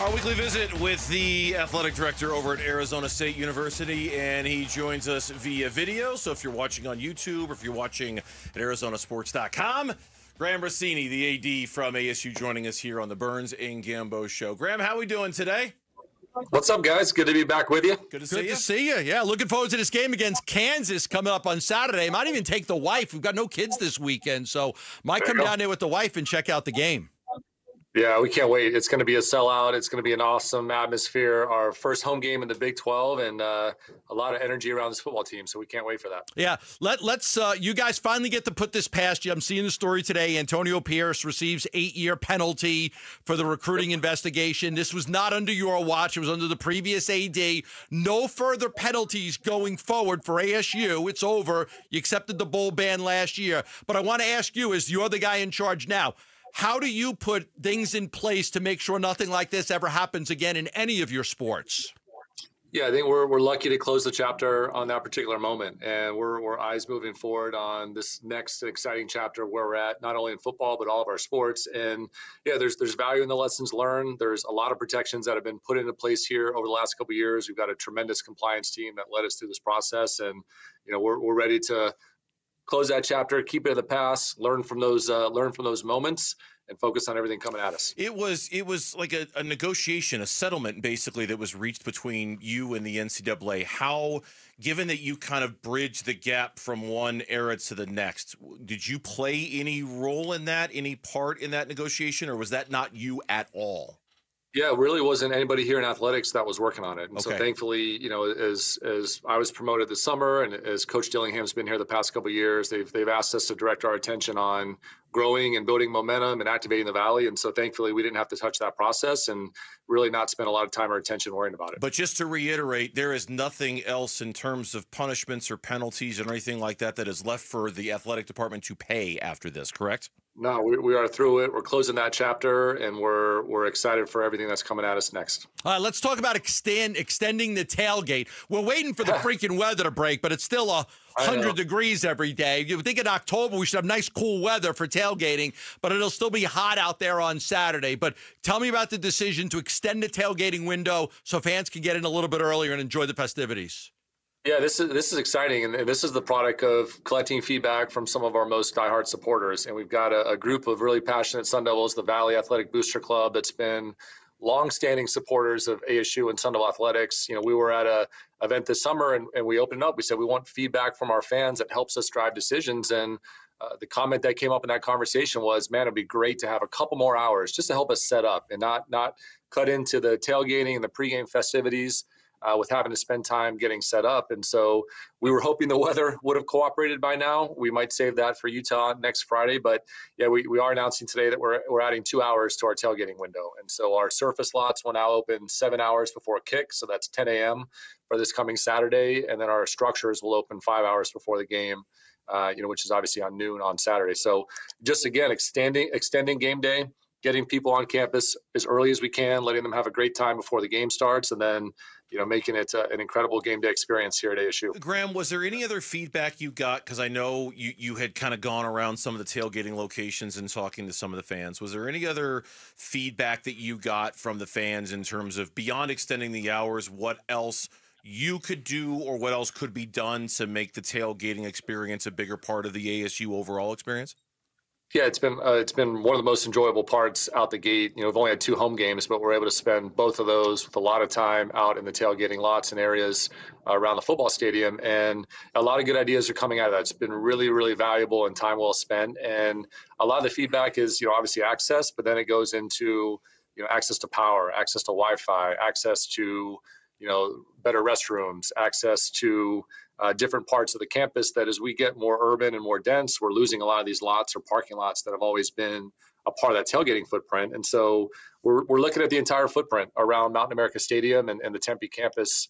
Our weekly visit with the athletic director over at Arizona State University, and he joins us via video. So if you're watching on YouTube or if you're watching at arizonasports.com, Graham Rossini, the AD from ASU, joining us here on the Burns Gambo show. Graham, how are we doing today? What's up, guys? Good to be back with you. Good to see you. Yeah, looking forward to this game against Kansas coming up on Saturday. Might even take the wife. We've got no kids this weekend, so might come down there with the wife and check out the game. Yeah, we can't wait. It's going to be a sellout. It's going to be an awesome atmosphere. Our first home game in the Big 12, and a lot of energy around this football team, so we can't wait for that. Yeah, let's you guys finally get to put this past you. I'm seeing the story today. Antonio Pierce receives 8-year penalty for the recruiting investigation. This was not under your watch. It was under the previous AD. No further penalties going forward for ASU. It's over. You accepted the bowl ban last year. But I want to ask you, as you're the guy in charge now, how do you put things in place to make sure nothing like this ever happens again in any of your sports? Yeah, I think we're lucky to close the chapter on that particular moment, and we're eyes moving forward on this next exciting chapter where we're at, not only in football but all of our sports. And yeah, there's value in the lessons learned. There's a lot of protections that have been put into place here over the last couple of years. We've got a tremendous compliance team that led us through this process, and we're ready to close that chapter, keep it in the past, learn from those moments, and focus on everything coming at us. It was like a negotiation, a settlement, basically, that was reached between you and the NCAA. How, given that you kind of bridged the gap from one era to the next, did you play any role in that, any part in that negotiation, or was that not you at all? Yeah, it really wasn't anybody here in athletics that was working on it. And Okay. so thankfully, as I was promoted this summer and as Coach Dillingham's been here the past couple of years, they've asked us to direct our attention on growing and building momentum and activating the Valley. And so thankfully, we didn't have to touch that process and really not spend a lot of time or attention worrying about it. But just to reiterate, there is nothing else in terms of punishments or penalties or anything like that that is left for the athletic department to pay after this, correct? No, we are through it. We're closing that chapter, and we're excited for everything that's coming at us next. All right, let's talk about extending the tailgate. We're waiting for the freaking weather to break, but it's still 100 degrees every day. You would think in October we should have nice, cool weather for tailgating, but it'll still be hot out there on Saturday. But tell me about the decision to extend the tailgating window so fans can get in a little bit earlier and enjoy the festivities. Yeah, this is exciting, and this is the product of collecting feedback from some of our most diehard supporters. And we've got a group of really passionate Sun Devils, the Valley Athletic Booster Club, that's been longstanding supporters of ASU and Sun Devil athletics. We were at an event this summer, and we opened up. We said we want feedback from our fans that helps us drive decisions. And the comment that came up in that conversation was, "Man, it'd be great to have a couple more hours just to help us set up and not cut into the tailgating and the pregame festivities." With having to spend time getting set up. And so we were hoping the weather would have cooperated by now. We might save that for Utah next Friday. But yeah, we are announcing today that we're adding 2 hours to our tailgating window. And so our surface lots will now open 7 hours before kick. So that's 10 a.m. for this coming Saturday. And then our structures will open 5 hours before the game, which is obviously on noon on Saturday. So just, again, extending game day, getting people on campus as early as we can, letting them have a great time before the game starts, and then making it an incredible game day experience here at ASU. Graham, was there any other feedback you got? Because I know you had kind of gone around some of the tailgating locations and talking to some of the fans. Was there any other feedback that you got from the fans in terms of, beyond extending the hours, what else you could do or what else could be done to make the tailgating experience a bigger part of the ASU overall experience? Yeah, it's been one of the most enjoyable parts out the gate. We've only had 2 home games, but we're able to spend both of those with a lot of time out in the tailgating lots and areas around the football stadium. And a lot of good ideas are coming out of that. It's been really, really valuable and time well spent. And a lot of the feedback is, obviously access, but then it goes into, access to power, access to Wi-Fi, access to, better restrooms, access to different parts of the campus, that as we get more urban and more dense, we're losing a lot of these lots or parking lots that have always been a part of that tailgating footprint. And so we're looking at the entire footprint around Mountain America Stadium and the Tempe campus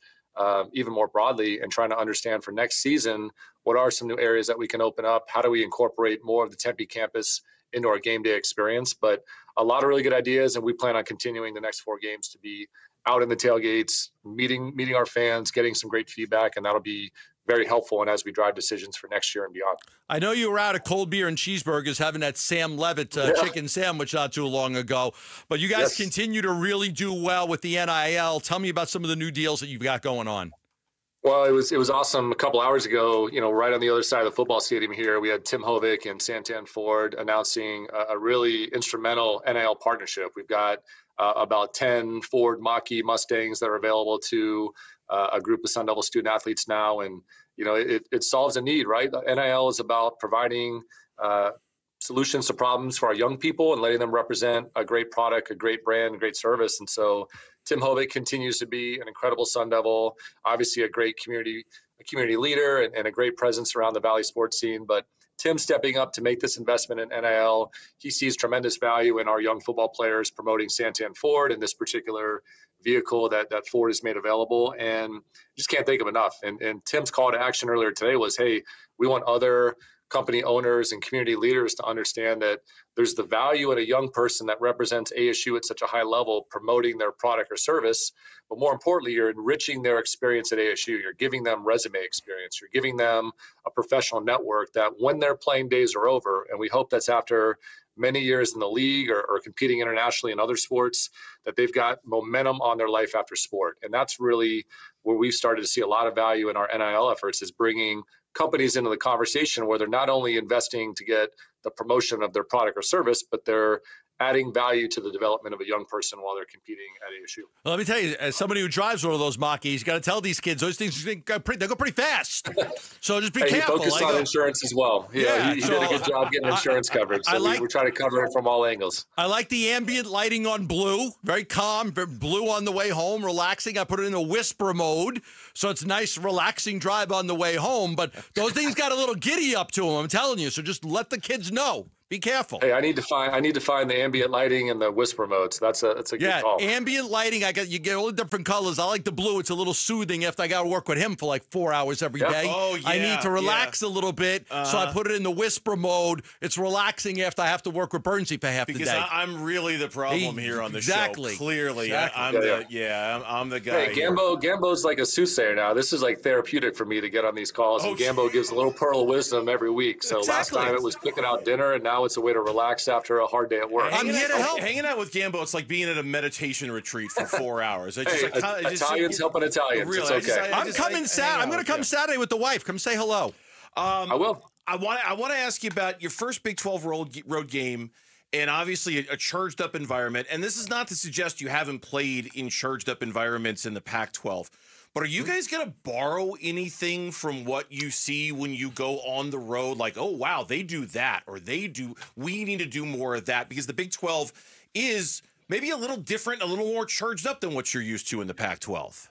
even more broadly, and trying to understand for next season, what are some new areas that we can open up? How do we incorporate more of the Tempe campus into our game day experience? But a lot of really good ideas, and we plan on continuing the next 4 games to be out in the tailgates, meeting our fans, getting some great feedback, and that'll be very helpful and as we drive decisions for next year and beyond. I know you were out of cold beer and cheeseburgers having that Sam Levitt chicken sandwich not too long ago, but you guys continue to really do well with the NIL. Tell me about some of the new deals that you've got going on. Well, it was awesome. A couple hours ago, right on the other side of the football stadium here, we had Tim Hovick and Santan Ford announcing a really instrumental NIL partnership. We've got about 10 Ford Mach-E Mustangs that are available to a group of Sun Devil student athletes now. And, it solves a need, right? NIL is about providing solutions to problems for our young people and letting them represent a great product, a great brand, a great service. And so Tim Hovick continues to be an incredible Sun Devil, obviously a great community leader and a great presence around the Valley sports scene. But Tim stepping up to make this investment in NIL, he sees tremendous value in our young football players promoting Santan Ford and this particular vehicle that Ford has made available, and just can't think of enough. And Tim's call to action earlier today was, hey, we want other company owners and community leaders to understand that there's the value in a young person that represents ASU at such a high level promoting their product or service. But more importantly, you're enriching their experience at ASU. You're giving them resume experience. You're giving them a professional network that when their playing days are over, and we hope that's after many years in the league or competing internationally in other sports, that they've got momentum on their life after sport. And that's really where we've started to see a lot of value in our NIL efforts, is bringing companies into the conversation where they're not only investing to get the promotion of their product or service, but they're adding value to the development of a young person while they're competing at ASU. Well, let me tell you, as somebody who drives one of those Mach-Es, you got to tell these kids those things they go pretty fast. So just be careful. He focused on insurance as well. Yeah, he did a good job getting insurance coverage. So we're trying to cover it from all angles. I like the ambient lighting on blue, very calm, blue on the way home, relaxing. I put it in a whisper mode, so it's a nice, relaxing drive on the way home. But those things got a little giddy up to them, I'm telling you. So just let the kids know. Be careful. Hey, I need to find the ambient lighting and the whisper mode. So that's a good call. Ambient lighting. You get all the different colors. I like the blue. It's a little soothing after I got to work with him for like 4 hours every day. Oh, yeah. I need to relax a little bit, so I put it in the whisper mode. It's relaxing after I have to work with Burnsy for half the day. Because I'm really the problem here on the show. Clearly, exactly. I'm the guy. Hey, Gambo's like a soothsayer now. This is like therapeutic for me to get on these calls. And Gambo gives a little pearl of wisdom every week. So last time it was picking out dinner, and now it's a way to relax after a hard day at work. I'm here to help. Hanging out with Gambo, it's like being at a meditation retreat for 4 hours. Italians helping Italians. Really, it's okay. I'm coming Saturday. I'm going to come Saturday with the wife. Come say hello. I will. I want to ask you about your first Big 12 road game, and obviously a charged up environment. And this is not to suggest you haven't played in charged up environments in the Pac-12. But are you guys going to borrow anything from what you see when you go on the road? Like, oh, wow, they do that, or we need to do more of that, because the Big 12 is maybe a little different, a little more charged up than what you're used to in the Pac-12.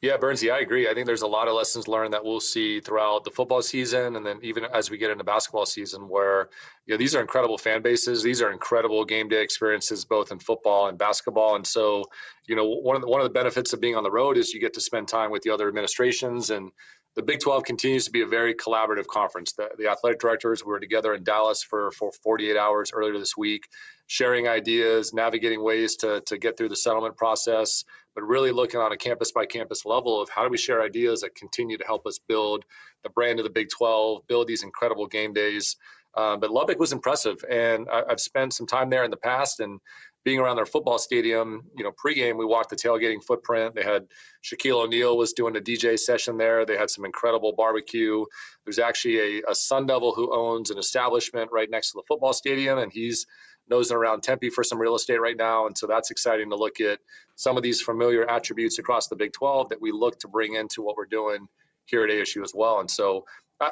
Yeah, Burnsy, I agree. I think there's a lot of lessons learned that we'll see throughout the football season, and then even as we get into basketball season, where these are incredible fan bases. These are incredible game day experiences, both in football and basketball. And so, one of the benefits of being on the road is you get to spend time with the other administrations. And the Big 12 continues to be a very collaborative conference. The athletic directors were together in Dallas for 48 hours earlier this week, sharing ideas, navigating ways to get through the settlement process, but really looking on a campus by campus level of how do we share ideas that continue to help us build the brand of the Big 12, build these incredible game days. But Lubbock was impressive, and I've spent some time there in the past, and being around their football stadium, pregame, we walked the tailgating footprint. They had Shaquille O'Neal was doing a DJ session there. They had some incredible barbecue. There's actually a Sun Devil who owns an establishment right next to the football stadium, and he's nosing around Tempe for some real estate right now. And so that's exciting to look at some of these familiar attributes across the Big 12 that we look to bring into what we're doing here at ASU as well. And so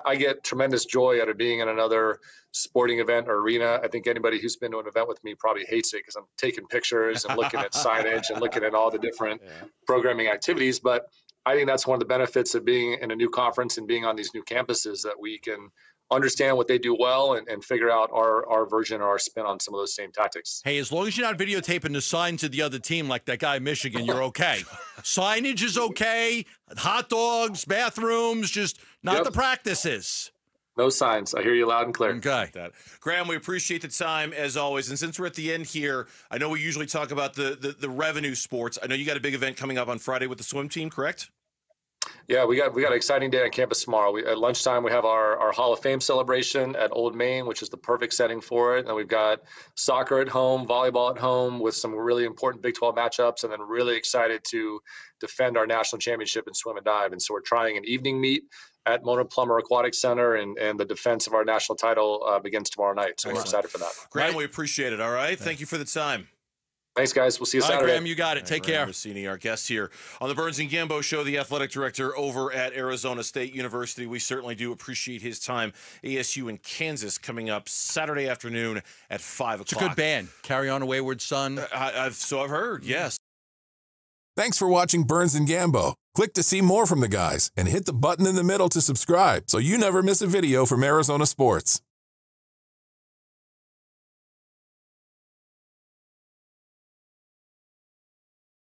I get tremendous joy out of being in another sporting event or arena. I think anybody who's been to an event with me probably hates it because I'm taking pictures and looking at signage and looking at all the different programming activities. But I think that's one of the benefits of being in a new conference and being on these new campuses, that we can understand what they do well and figure out our version or our spin on some of those same tactics. Hey, as long as you're not videotaping the signs of the other team like that guy in Michigan, you're okay. Signage is okay. Hot dogs, bathrooms, just not the practices. No signs. I hear you loud and clear. Okay. Graham, we appreciate the time as always. And since we're at the end here, I know we usually talk about the revenue sports. I know you got a big event coming up on Friday with the swim team, correct? Yeah, we got an exciting day on campus tomorrow. At lunchtime, we have our Hall of Fame celebration at Old Main, which is the perfect setting for it. And we've got soccer at home, volleyball at home with some really important Big 12 matchups, and then really excited to defend our national championship in swim and dive. And so we're trying an evening meet at Mona Plummer Aquatic Center, and the defense of our national title begins tomorrow night. So we're excited for that. Graham, we appreciate it. All right. Thank you for the time. Thanks, guys. We'll see you All right, Saturday. Graham, you got it. Take Graham care. Rossini, our guest here on the Burns Gambo Show, the athletic director over at Arizona State University. We certainly do appreciate his time. ASU in Kansas coming up Saturday afternoon at 5 o'clock. It's a good band. Carry On a Wayward Son. So I've heard, yes. Thanks for watching Burns Gambo. Click to see more from the guys and hit the button in the middle to subscribe so you never miss a video from Arizona sports.